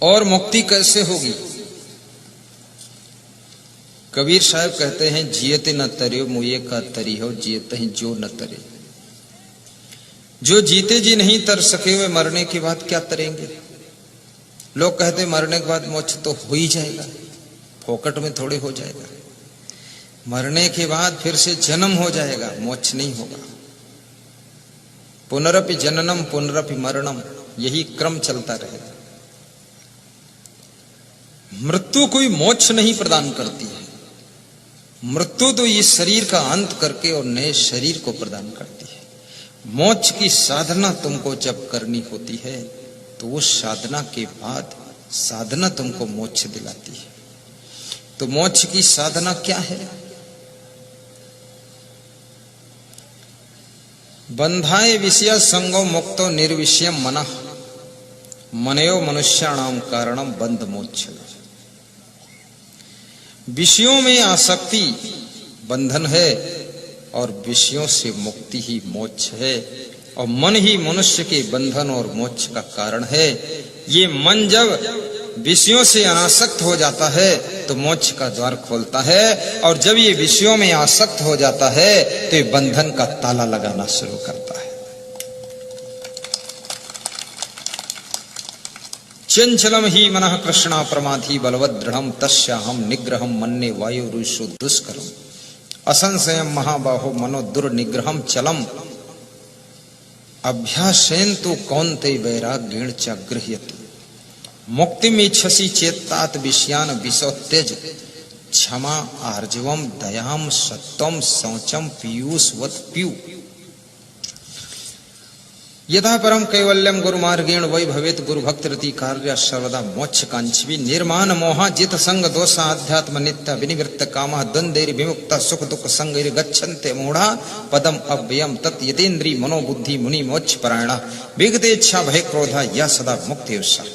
और मुक्ति कैसे होगी? कबीर साहब कहते हैं, जियते न तरियो मुये का तरी हो, जियते ही जो न तरे। जो जीते जी नहीं तर सके वे मरने के बाद क्या तरेंगे? लोग कहते मरने के बाद मोक्ष तो हो ही जाएगा, फोकट में थोड़े हो जाएगा। मरने के बाद फिर से जन्म हो जाएगा, मोक्ष नहीं होगा। पुनरपि जननम पुनरपि मरणम, यही क्रम चलता रहेगा। मृत्यु कोई मोक्ष नहीं प्रदान करती है। मृत्यु तो इस शरीर का अंत करके और नए शरीर को प्रदान करती है। मोक्ष की साधना तुमको जब करनी होती है तो उस साधना के बाद साधना तुमको मोक्ष दिलाती है। तो मोक्ष की साधना क्या है? बंधाए विषय संगो मुक्तो निर्विषयम मनः, मनयो मनुष्याणाम कारणम बंध मोक्ष। विषयों में आसक्ति बंधन है और विषयों से मुक्ति ही मोक्ष है, और मन ही मनुष्य के बंधन और मोक्ष का कारण है। ये मन जब विषयों से अनासक्त हो जाता है तो मोक्ष का द्वार खोलता है, और जब ये विषयों में आसक्त हो जाता है तो ये बंधन का ताला लगाना शुरू करता है। चंचलम ही मनः कृष्णा प्रमाथि बलवद दृढ़म तस्याहम निग्रहम मन्ने वायुरुषु दुष्करम असंशयम महाबाहो मनो दुर्निग्रहम चलम अभ्यासेन तो कौन्ते वैराग्येण च गृह्यते। मुक्तिमीच्छसि चेत्तात विषयान विषोत्यज क्षमा आर्जवम दयाम सत्वम शौचम पीयूषवत पीयू। यथा परम कैवल्यम गुरुमार्गेण वै भवेत गुरु भक्तिरति कार्य सर्वदा मोक्ष कांक्षी निर्माण मोहा जित संग दोषा अध्यात्म नित्य विनिवृत्त कामा द्वंद्वैर विमुक्ता सुख दुख संगैर गच्छन्ते मूढ़ा पदम अव्ययम तत् यतेन्द्रिय मनोबुद्धि मुनि मोक्ष परायणा विगते इच्छा भय क्रोधा या सदा मुक्ति उत्साह।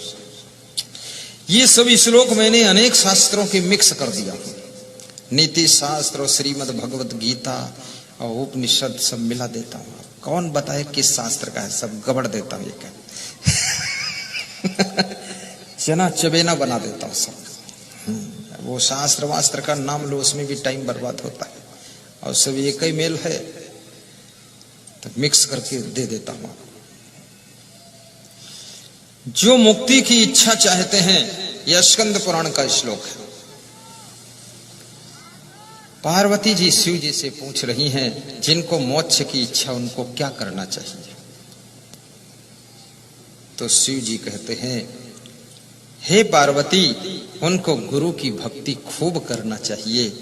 ये सभी श्लोक मैंने अनेक शास्त्रों के मिक्स कर दिया। नीति शास्त्र और श्रीमद् भगवत गीता और उपनिषद सब मिला देता हूँ। कौन बताए किस शास्त्र का है, सब गबड़ देता हूँ। ये क्या चना चबेना बना देता हूँ सब। वो शास्त्र वास्त्र का नाम लो, उसमें भी टाइम बर्बाद होता है, और सब एक ही मेल है तो मिक्स करके दे देता हूँ। जो मुक्ति की इच्छा चाहते हैं, यह स्कंद पुराण का श्लोक है। पार्वती जी शिव जी से पूछ रही हैं, जिनको मोक्ष की इच्छा उनको क्या करना चाहिए? तो शिव जी कहते हैं, हे पार्वती, उनको गुरु की भक्ति खूब करना चाहिए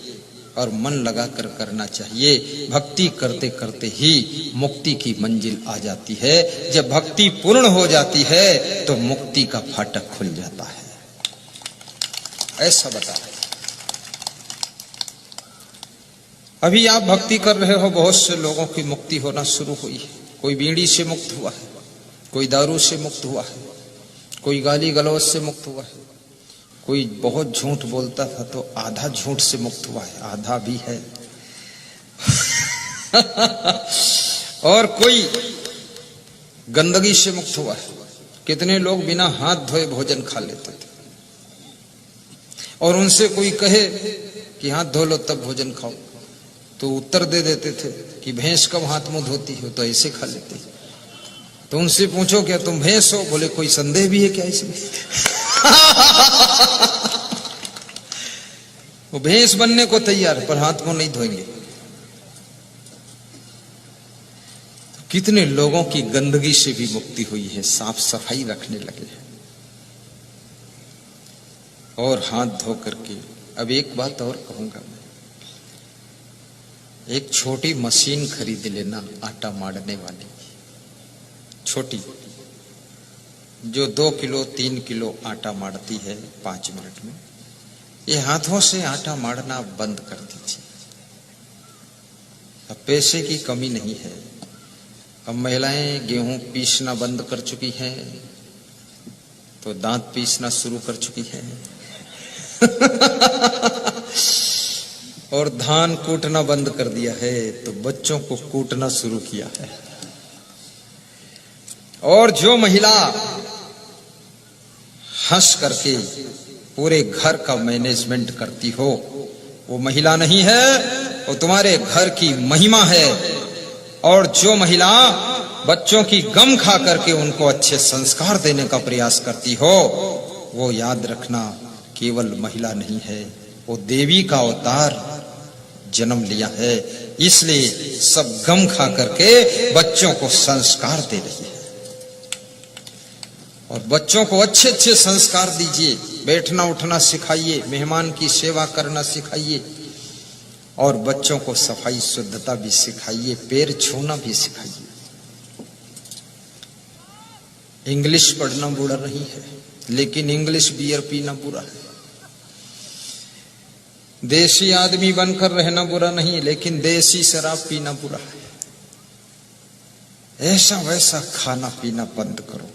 और मन लगाकर करना चाहिए। भक्ति करते करते ही मुक्ति की मंजिल आ जाती है। जब भक्ति पूर्ण हो जाती है तो मुक्ति का फाटक खुल जाता है। ऐसा बता। अभी आप भक्ति कर रहे हो, बहुत से लोगों की मुक्ति होना शुरू हुई है। कोई बीड़ी से मुक्त हुआ है, कोई दारू से मुक्त हुआ है, कोई गाली गलौज से मुक्त हुआ है, कोई बहुत झूठ बोलता था तो आधा झूठ से मुक्त हुआ है, आधा भी है और कोई गंदगी से मुक्त हुआ है। कितने लोग बिना हाथ धोए भोजन खा लेते थे, और उनसे कोई कहे कि हाथ धो लो तब भोजन खाओ, तो उत्तर दे देते थे कि भैंस कब हाथ मुंह धोती हो, तो ऐसे खा लेते। तो उनसे पूछो क्या तुम भैंस हो? बोले कोई संदेह भी है क्या इसमें? वो भैंस बनने को तैयार है पर हाथ मुंह नहीं धोएंगे। कितने लोगों की गंदगी से भी मुक्ति हुई है, साफ सफाई रखने लगे हैं और हाथ धो करके। अब एक बात और कहूंगा मैं, एक छोटी मशीन खरीद लेना आटा मारने वाली, छोटी, जो 2 किलो 3 किलो आटा मारती है 5 मिनट में। ये हाथों से आटा मारना बंद कर दीजिए। अब पैसे की कमी नहीं है। अब महिलाएं गेहूं पीसना बंद कर चुकी हैं तो दांत पीसना शुरू कर चुकी है और धान कूटना बंद कर दिया है तो बच्चों को कूटना शुरू किया है। और जो महिला हंस करके पूरे घर का मैनेजमेंट करती हो, वो महिला नहीं है, वो तुम्हारे घर की महिमा है। और जो महिला बच्चों की गम खा करके उनको अच्छे संस्कार देने का प्रयास करती हो, वो याद रखना केवल महिला नहीं है, वो देवी का अवतार जन्म लिया है। इसलिए सब गम खा करके बच्चों को संस्कार दे रही है। और बच्चों को अच्छे अच्छे संस्कार दीजिए, बैठना उठना सिखाइए, मेहमान की सेवा करना सिखाइए, और बच्चों को सफाई शुद्धता भी सिखाइए, पैर छूना भी सिखाइए। इंग्लिश पढ़ना बुरा नहीं है, लेकिन इंग्लिश बियर पीना बुरा है। देसी आदमी बनकर रहना बुरा नहीं, लेकिन देसी शराब पीना बुरा है। ऐसा वैसा खाना पीना बंद करो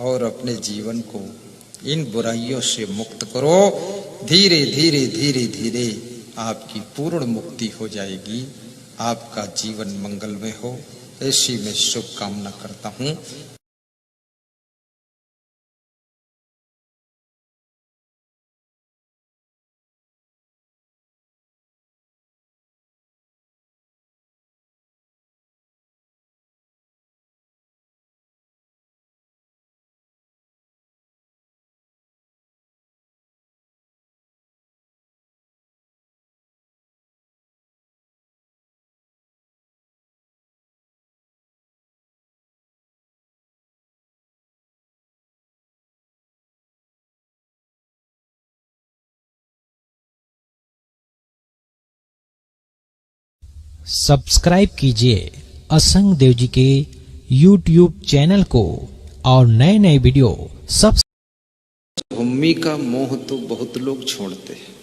और अपने जीवन को इन बुराइयों से मुक्त करो। धीरे धीरे धीरे धीरे आपकी पूर्ण मुक्ति हो जाएगी, आपका जीवन मंगलमय हो, ऐसी मैं शुभकामना करता हूं। सब्सक्राइब कीजिए असंग देव जी के YouTube चैनल को और नए नए वीडियो सब। भूमि का मोह तो बहुत लोग छोड़ते हैं।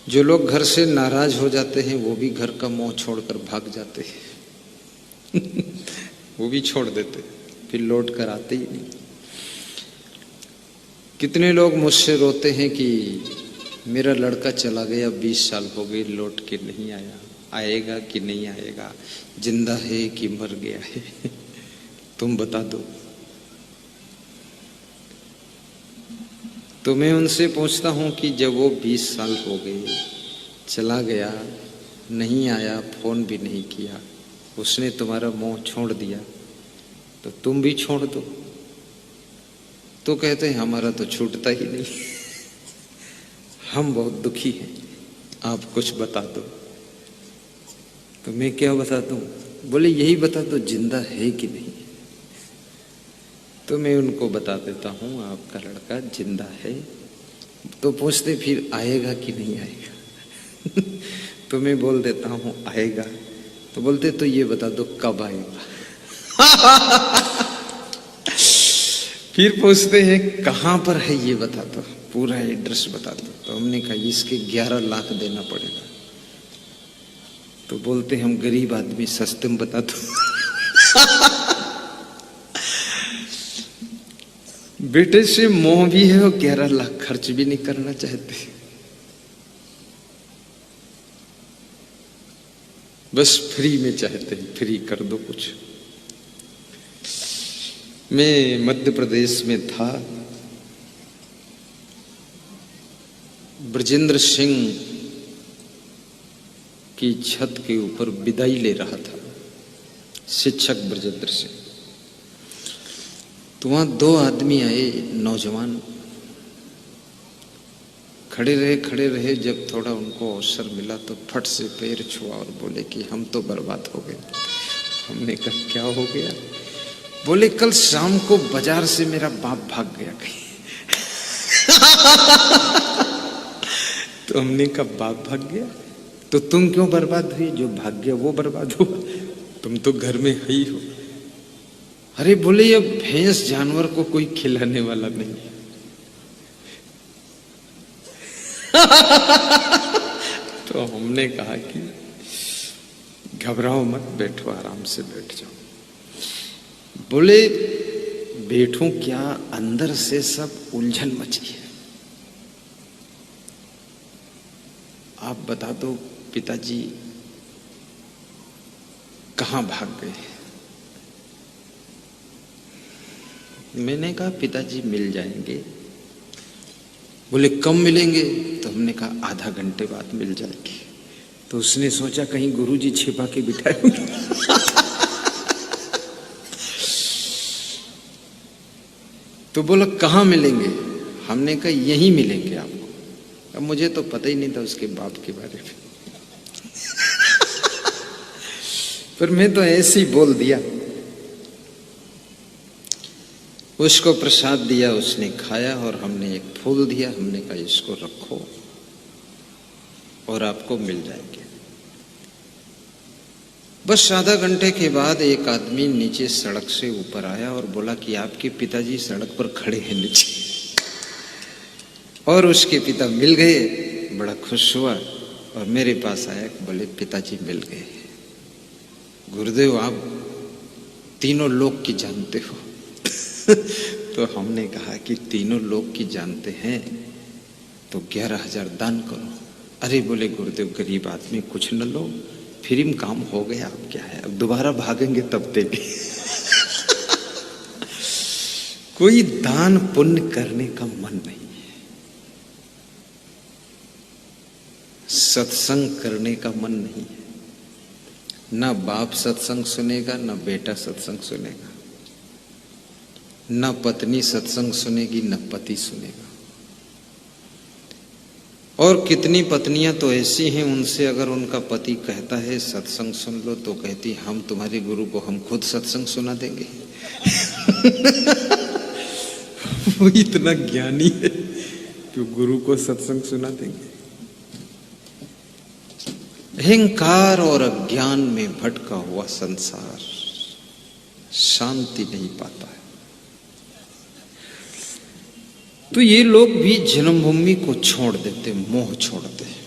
जो लोग घर से नाराज हो जाते हैं वो भी घर का मोह छोड़कर भाग जाते हैं। वो भी छोड़ देते, फिर लौट कर आते ही नहीं। कितने लोग मुझसे रोते हैं कि मेरा लड़का चला गया, 20 साल हो गए, लौट के नहीं आया, आएगा कि नहीं आएगा, जिंदा है कि मर गया है, तुम बता दो। तो मैं उनसे पूछता हूं कि जब वो 20 साल हो गए, चला गया, नहीं आया, फोन भी नहीं किया, उसने तुम्हारा मोह छोड़ दिया, तो तुम भी छोड़ दो। तो कहते हैं हमारा तो छूटता ही नहीं, हम बहुत दुखी हैं, आप कुछ बता दो। तो मैं क्या बता दूं? बोले यही बता दो, जिंदा है कि नहीं। तो मैं उनको बता देता हूं आपका लड़का जिंदा है। तो पूछते फिर आएगा कि नहीं आएगा। तो मैं बोल देता हूं आएगा। तो बोलते तो ये बता दो कब आएगा। फिर पूछते हैं कहां पर है ये बता दो, पूरा एड्रेस बता दो। तो हमने कहा इसके 11 लाख देना पड़ेगा। तो बोलते हम गरीब आदमी, सस्ते में बता दो। बेटे से मोह भी है और 11 लाख खर्च भी नहीं करना चाहते, बस फ्री में चाहते हैं, फ्री कर दो कुछ। मैं मध्य प्रदेश में था, ब्रजेंद्र सिंह की छत के ऊपर विदाई ले रहा था, शिक्षक ब्रजेंद्र सिंह। तो वहां 2 आदमी आए, नौजवान, खड़े रहे। जब थोड़ा उनको अवसर मिला तो फट से पैर छुआ और बोले कि हम तो बर्बाद हो गए। हमने कहा क्या हो गया? बोले कल शाम को बाजार से मेरा बाप भाग गया कहीं। तो हमने कहा बाप भाग गया तो तुम क्यों बर्बाद हुई? जो भाग गया वो बर्बाद हुआ, तुम तो घर में ही हो। अरे बोले ये भैंस जानवर को कोई खिलाने वाला नहीं है। तो हमने कहा कि घबराओ मत, बैठो, आराम से बैठ जाओ। बोले बैठूं क्या, अंदर से सब उलझन मची है। आप बता दो पिताजी कहां भाग गए? मैंने कहा पिताजी मिल जाएंगे। बोले कब मिलेंगे? तो हमने कहा आधा घंटे बाद मिल जाएंगे। तो उसने सोचा कहीं गुरुजी छिपा के बिठाए होंगे। तो बोला कहाँ मिलेंगे? हमने कहा यहीं मिलेंगे आपको। अब मुझे तो पता ही नहीं था उसके बाप के बारे में। पर मैं तो ऐसे ही बोल दिया। उसको प्रसाद दिया, उसने खाया और हमने एक फूल दिया। हमने कहा इसको रखो और आपको मिल जाएंगे। बस आधा घंटे के बाद एक आदमी नीचे सड़क से ऊपर आया और बोला कि आपके पिताजी सड़क पर खड़े हैं नीचे। और उसके पिता मिल गए। बड़ा खुश हुआ और मेरे पास आया, बोले पिताजी मिल गए। गुरुदेव आप तीनों लोक की जानते हो। तो हमने कहा कि तीनों लोक की जानते हैं तो 11,000 दान करो। अरे बोले गुरुदेव गरीब आदमी कुछ न लो, फिर भी काम हो गया, अब क्या है, अब दोबारा भागेंगे तब देंगे। कोई दान पुण्य करने का मन नहीं है, सत्संग करने का मन नहीं है। ना बाप सत्संग सुनेगा, ना बेटा सत्संग सुनेगा, ना पत्नी सत्संग सुनेगी, ना पति सुनेगा। और कितनी पत्नियां तो ऐसी हैं, उनसे अगर उनका पति कहता है सत्संग सुन लो तो कहती हम तुम्हारे गुरु को हम खुद सत्संग सुना देंगे। वो इतना ज्ञानी है कि गुरु को सत्संग सुना देंगे। अहंकार और अज्ञान में भटका हुआ संसार शांति नहीं पाता है। तो ये लोग भी जन्मभूमि को छोड़ देते, मोह छोड़ते हैं।